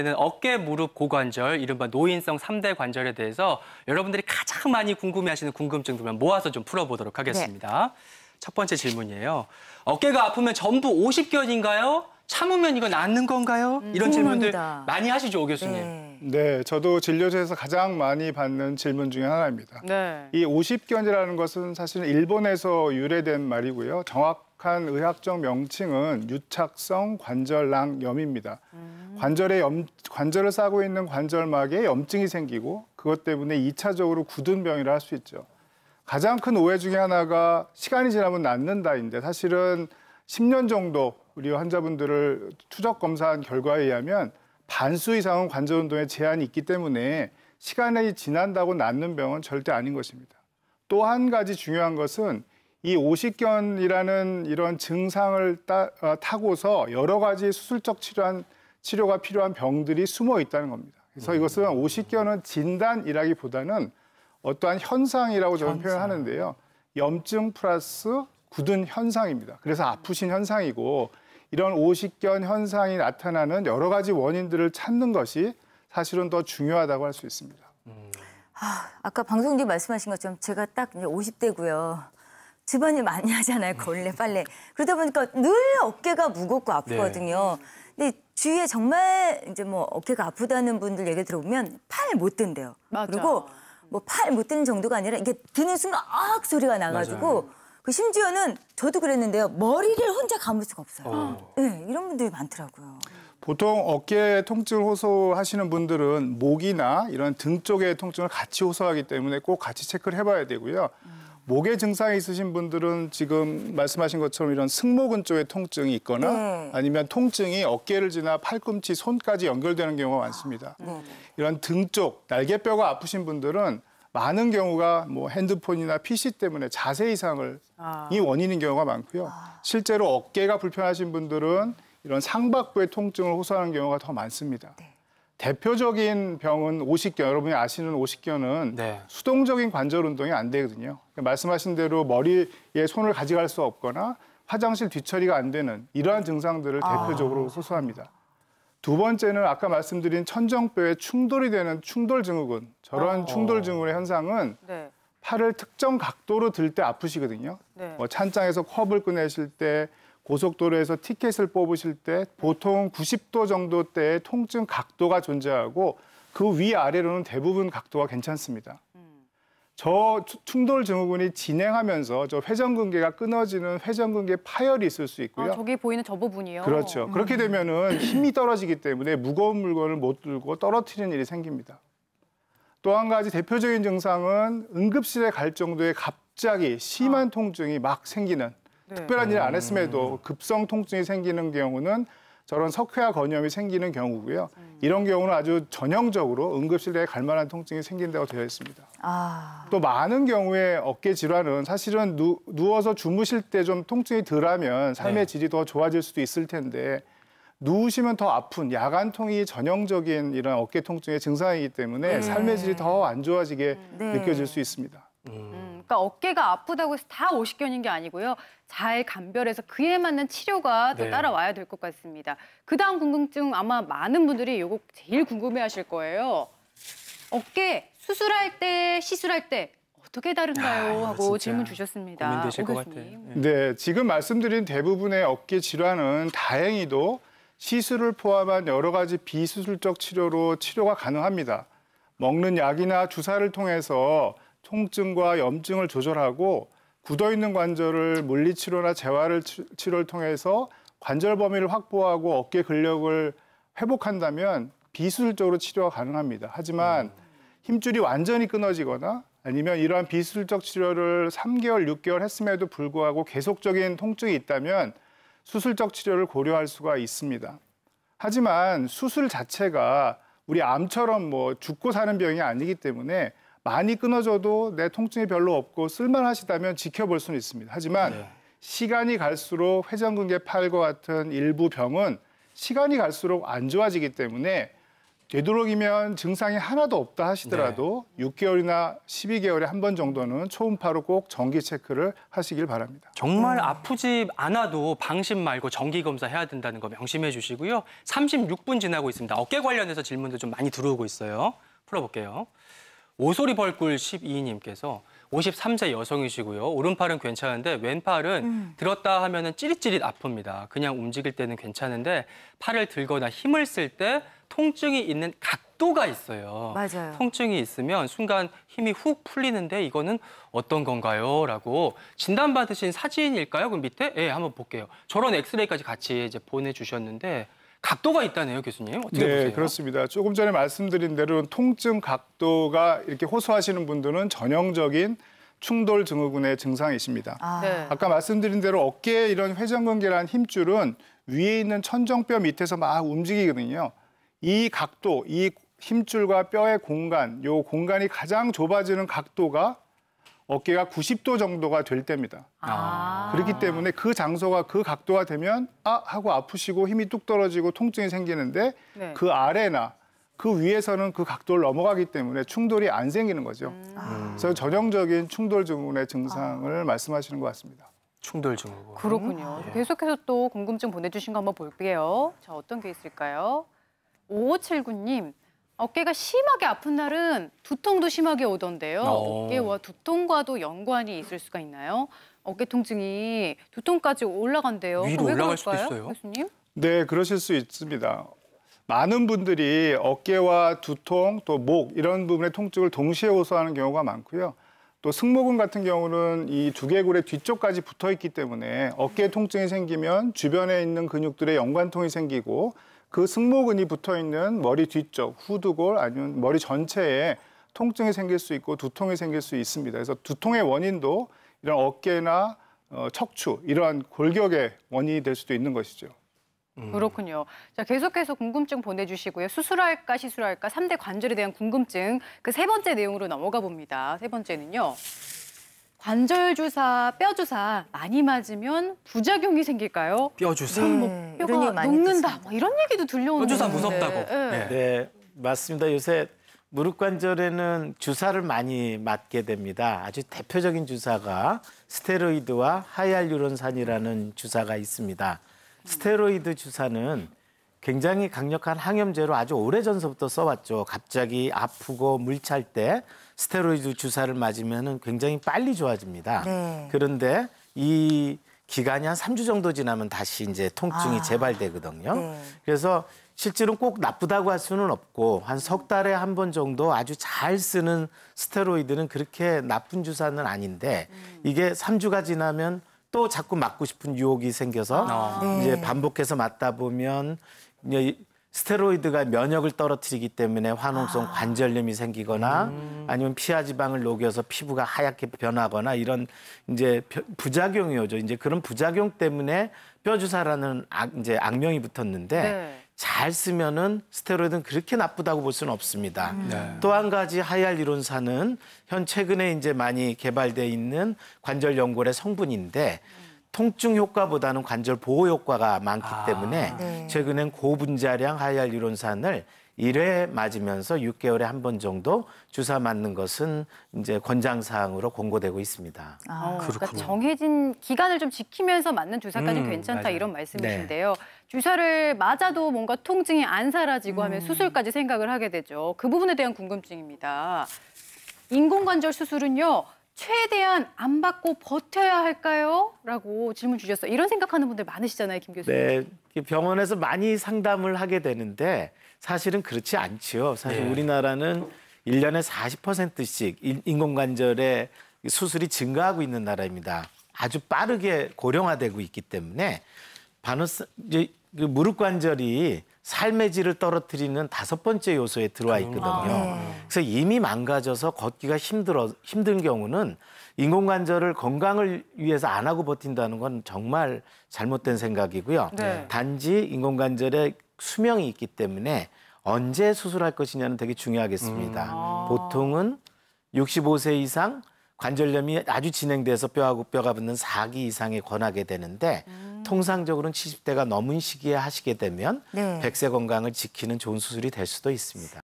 는 어깨, 무릎, 고관절, 이른바 노인성 3대 관절에 대해서 여러분들이 가장 많이 궁금해하시는 궁금증들만 모아서 좀 풀어보도록 하겠습니다. 첫 번째 질문이에요. 어깨가 아프면 전부 50견인가요? 참으면 이거 낫는 건가요? 이런 질문들 많이 하시죠, 오 교수님. 네, 저도 진료소에서 가장 많이 받는 질문 중에 하나입니다. 이 50견이라는 것은 사실은 일본에서 유래된 말이고요. 정확한 의학적 명칭은 유착성 관절낭염입니다. 관절을 싸고 있는 관절막에 염증이 생기고 그것 때문에 2차적으로 굳은 병이라 할 수 있죠. 가장 큰 오해 중에 하나가 시간이 지나면 낫는다인데 사실은 10년 정도 우리 환자분들을 추적 검사한 결과에 의하면 반수 이상은 관절 운동에 제한이 있기 때문에 시간이 지난다고 낫는 병은 절대 아닌 것입니다. 또 한 가지 중요한 것은 이 오십견이라는 이런 증상을 타고서 여러 가지 수술적 치료가 필요한 병들이 숨어 있다는 겁니다. 그래서 이것은 오십견은 진단이라기보다는 어떠한 현상이라고 저는 표현하는데요. 염증 플러스 굳은 현상입니다. 그래서 아프신 현상이고 이런 오십견 현상이 나타나는 여러 가지 원인들을 찾는 것이 사실은 더 중요하다고 할 수 있습니다. 아까 방송국에 말씀하신 것처럼 제가 딱 이제 50대고요. 집안일 많이 하잖아요. 걸레, 빨래. 그러다 보니까 늘 어깨가 무겁고 아프거든요. 근데 주위에 정말 이제 뭐 어깨가 아프다는 분들 얘기 들어보면 팔 못 든대요. 맞아. 그리고 뭐 팔 못 드는 정도가 아니라 이게 드는 순간 악 소리가 나가지고 그 심지어는 저도 그랬는데요. 머리를 혼자 감을 수가 없어요. 네, 이런 분들이 많더라고요. 보통 어깨 통증을 호소하시는 분들은 목이나 이런 등 쪽의 통증을 같이 호소하기 때문에 꼭 같이 체크를 해봐야 되고요. 목에 증상이 있으신 분들은 지금 말씀하신 것처럼 이런 승모근 쪽에 통증이 있거나 아니면 통증이 어깨를 지나 팔꿈치, 손까지 연결되는 경우가 많습니다. 이런 등 쪽, 날개뼈가 아프신 분들은 많은 경우가 뭐 핸드폰이나 PC 때문에 자세 이상이 원인인 경우가 많고요. 실제로 어깨가 불편하신 분들은 이런 상박부의 통증을 호소하는 경우가 더 많습니다. 대표적인 병은 오십견, 여러분이 아시는 오십견은 수동적인 관절 운동이 안 되거든요. 그러니까 말씀하신 대로 머리에 손을 가져갈 수 없거나 화장실 뒤처리가 안 되는 이러한 증상들을 대표적으로 호소합니다. 두 번째는 아까 말씀드린 천정뼈에 충돌이 되는 충돌증후군. 저런 충돌증후군의 현상은 팔을 특정 각도로 들 때 아프시거든요. 뭐 찬장에서 컵을 꺼내실 때, 고속도로에서 티켓을 뽑으실 때 보통 90도 정도 때의 통증 각도가 존재하고 그 위아래로는 대부분 각도가 괜찮습니다. 저 충돌 증후군이 진행하면서 저 회전근개가 끊어지는 회전근개 파열이 있을 수 있고요. 저기 보이는 저 부분이요? 그렇죠. 그렇게 되면은 힘이 떨어지기 때문에 무거운 물건을 못 들고 떨어뜨리는 일이 생깁니다. 또 한 가지 대표적인 증상은 응급실에 갈 정도의 갑자기 심한 통증이 막 생기는 특별한 일을 안 했음에도 급성 통증이 생기는 경우는 저런 석회화 건염이 생기는 경우고요. 이런 경우는 아주 전형적으로 응급실에 갈 만한 통증이 생긴다고 되어 있습니다. 또 많은 경우에 어깨 질환은 사실은 누워서 주무실 때 좀 통증이 덜하면 삶의 질이 더 좋아질 수도 있을 텐데 누우시면 더 아픈 야간통이 전형적인 이런 어깨 통증의 증상이기 때문에 삶의 질이 더 안 좋아지게 느껴질 수 있습니다. 그러니까 어깨가 아프다고 해서 다 오십견인 게 아니고요. 잘 감별해서 그에 맞는 치료가 또 따라와야 될 것 같습니다. 그다음 궁금증 아마 많은 분들이 이거 제일 궁금해하실 거예요. 어깨 수술할 때, 시술할 때 어떻게 다른가요? 하고 질문 주셨습니다. 고민되실 것 같아요. 네, 지금 말씀드린 대부분의 어깨 질환은 다행히도 시술을 포함한 여러 가지 비수술적 치료로 치료가 가능합니다. 먹는 약이나 주사를 통해서 통증과 염증을 조절하고 굳어있는 관절을 물리치료나 재활치료를 통해서 관절 범위를 확보하고 어깨 근력을 회복한다면 비수술적으로 치료가 가능합니다. 하지만 힘줄이 완전히 끊어지거나 아니면 이러한 비수술적 치료를 3개월, 6개월 했음에도 불구하고 계속적인 통증이 있다면 수술적 치료를 고려할 수가 있습니다. 하지만 수술 자체가 우리 암처럼 뭐 죽고 사는 병이 아니기 때문에 많이 끊어져도 내 통증이 별로 없고 쓸만하시다면 지켜볼 수는 있습니다. 하지만 시간이 갈수록 회전근개 파열과 같은 일부 병은 시간이 갈수록 안 좋아지기 때문에 되도록이면 증상이 하나도 없다 하시더라도 6개월이나 12개월에 한 번 정도는 초음파로 꼭 정기 체크를 하시길 바랍니다. 정말 아프지 않아도 방심 말고 정기 검사 해야 된다는 거 명심해 주시고요. 36분 지나고 있습니다. 어깨 관련해서 질문도 좀 많이 들어오고 있어요. 풀어볼게요. 오소리 벌꿀 12님께서 53세 여성이시고요. 오른팔은 괜찮은데 왼팔은 들었다 하면은 찌릿찌릿 아픕니다. 그냥 움직일 때는 괜찮은데 팔을 들거나 힘을 쓸 때 통증이 있는 각도가 있어요. 맞아요. 통증이 있으면 순간 힘이 훅 풀리는데 이거는 어떤 건가요? 라고 진단받으신 사진일까요? 그 밑에? 예, 한번 볼게요. 저런 엑스레이까지 같이 이제 보내주셨는데 각도가 있다네요, 교수님. 어떻게 네, 보세요? 그렇습니다. 조금 전에 말씀드린 대로 통증 각도가 이렇게 호소하시는 분들은 전형적인 충돌 증후군의 증상이십니다. 네. 아까 말씀드린 대로 어깨에 이런 회전근개라는 힘줄은 위에 있는 천정뼈 밑에서 막 움직이거든요. 이 각도, 이 힘줄과 뼈의 공간, 요 공간이 가장 좁아지는 각도가 어깨가 90도 정도가 될 때입니다. 그렇기 때문에 그 장소가 그 각도가 되면 하고 아프시고 힘이 뚝 떨어지고 통증이 생기는데 네. 그 아래나 그 위에서는 그 각도를 넘어가기 때문에 충돌이 안 생기는 거죠. 그래서 전형적인 충돌 증후군의 증상을 말씀하시는 것 같습니다. 충돌 증후군. 그렇군요. 계속해서 또 궁금증 보내주신 거 한번 볼게요. 자, 어떤 게 있을까요? 5579님, 어깨가 심하게 아픈 날은 두통도 심하게 오던데요. 어깨와 두통과도 연관이 있을 수가 있나요? 어깨 통증이 두통까지 올라간대요. 위로 왜 올라갈 수도 그럴까요, 있어요? 교수님? 네, 그러실 수 있습니다. 많은 분들이 어깨와 두통, 또 목 이런 부분의 통증을 동시에 호소하는 경우가 많고요. 또 승모근 같은 경우는 이 두개골의 뒤쪽까지 붙어 있기 때문에 어깨 통증이 생기면 주변에 있는 근육들의 연관통이 생기고 그 승모근이 붙어 있는 머리 뒤쪽, 후두골 아니면 머리 전체에 통증이 생길 수 있고 두통이 생길 수 있습니다. 그래서 두통의 원인도 이런 어깨나 척추 이러한 골격의 원인이 될 수도 있는 것이죠. 그렇군요. 자, 계속해서 궁금증 보내주시고요. 수술할까 시술할까 3대 관절에 대한 궁금증 그 세 번째 내용으로 넘어가 봅니다. 세 번째는요. 관절 주사, 뼈 주사 많이 맞으면 부작용이 생길까요? 뼈 주사. 네, 이런 뼈가 얘기 많이 녹는다. 듣습니다. 뭐 이런 얘기도 들려오는데. 뼈 주사 무섭다고. 네. 네, 맞습니다. 요새 무릎 관절에는 주사를 많이 맞게 됩니다. 아주 대표적인 주사가 스테로이드와 하이알루론산이라는 주사가 있습니다. 스테로이드 주사는 굉장히 강력한 항염제로 아주 오래전서부터 써왔죠. 갑자기 아프고 물 찰 때 스테로이드 주사를 맞으면 굉장히 빨리 좋아집니다. 네. 그런데 이 기간이 한 3주 정도 지나면 다시 이제 통증이 재발되거든요. 네. 그래서 실제로는 꼭 나쁘다고 할 수는 없고 한 석 달에 한 번 정도 아주 잘 쓰는 스테로이드는 그렇게 나쁜 주사는 아닌데 이게 3주가 지나면 또 자꾸 맞고 싶은 유혹이 생겨서 네. 이제 반복해서 맞다 보면 이제 스테로이드가 면역을 떨어뜨리기 때문에 화농성 관절염이 생기거나 아니면 피하 지방을 녹여서 피부가 하얗게 변하거나 이런 이제 부작용이 오죠. 이제 그런 부작용 때문에 뼈 주사라는 이제 악명이 붙었는데 네. 잘 쓰면은 스테로이드는 그렇게 나쁘다고 볼 수는 없습니다. 네. 또 한 가지 하이알루론산은 현 최근에 이제 많이 개발돼 있는 관절 연골의 성분인데 통증 효과보다는 관절 보호 효과가 많기 때문에 네. 최근엔 고분자량 하이알루론산을 1회 맞으면서 6개월에 한 번 정도 주사 맞는 것은 이제 권장사항으로 공고되고 있습니다. 그러니까 정해진 기간을 좀 지키면서 맞는 주사까지는 괜찮다 맞아요. 이런 말씀이신데요. 주사를 맞아도 뭔가 통증이 안 사라지고 하면 수술까지 생각을 하게 되죠. 그 부분에 대한 궁금증입니다. 인공관절 수술은요. 최대한 안 받고 버텨야 할까요? 라고 질문 주셨어요. 이런 생각하는 분들 많으시잖아요, 김 교수님. 네, 병원에서 많이 상담을 하게 되는데 사실은 그렇지 않지요. 사실 네. 우리나라는 1년에 40%씩 인공관절의 수술이 증가하고 있는 나라입니다. 아주 빠르게 고령화되고 있기 때문에 이제 그 무릎 관절이 삶의 질을 떨어뜨리는 5번째 요소에 들어와 있거든요. 그래서 이미 망가져서 걷기가 힘든 경우는 인공관절을 건강을 위해서 안 하고 버틴다는 건 정말 잘못된 생각이고요. 네. 단지 인공관절에 수명이 있기 때문에 언제 수술할 것이냐는 되게 중요하겠습니다. 보통은 65세 이상 관절염이 아주 진행돼서 뼈하고 뼈가 붙는 4기 이상에 권하게 되는데 통상적으로는 70대가 넘은 시기에 하시게 되면 네. 100세 건강을 지키는 좋은 수술이 될 수도 있습니다.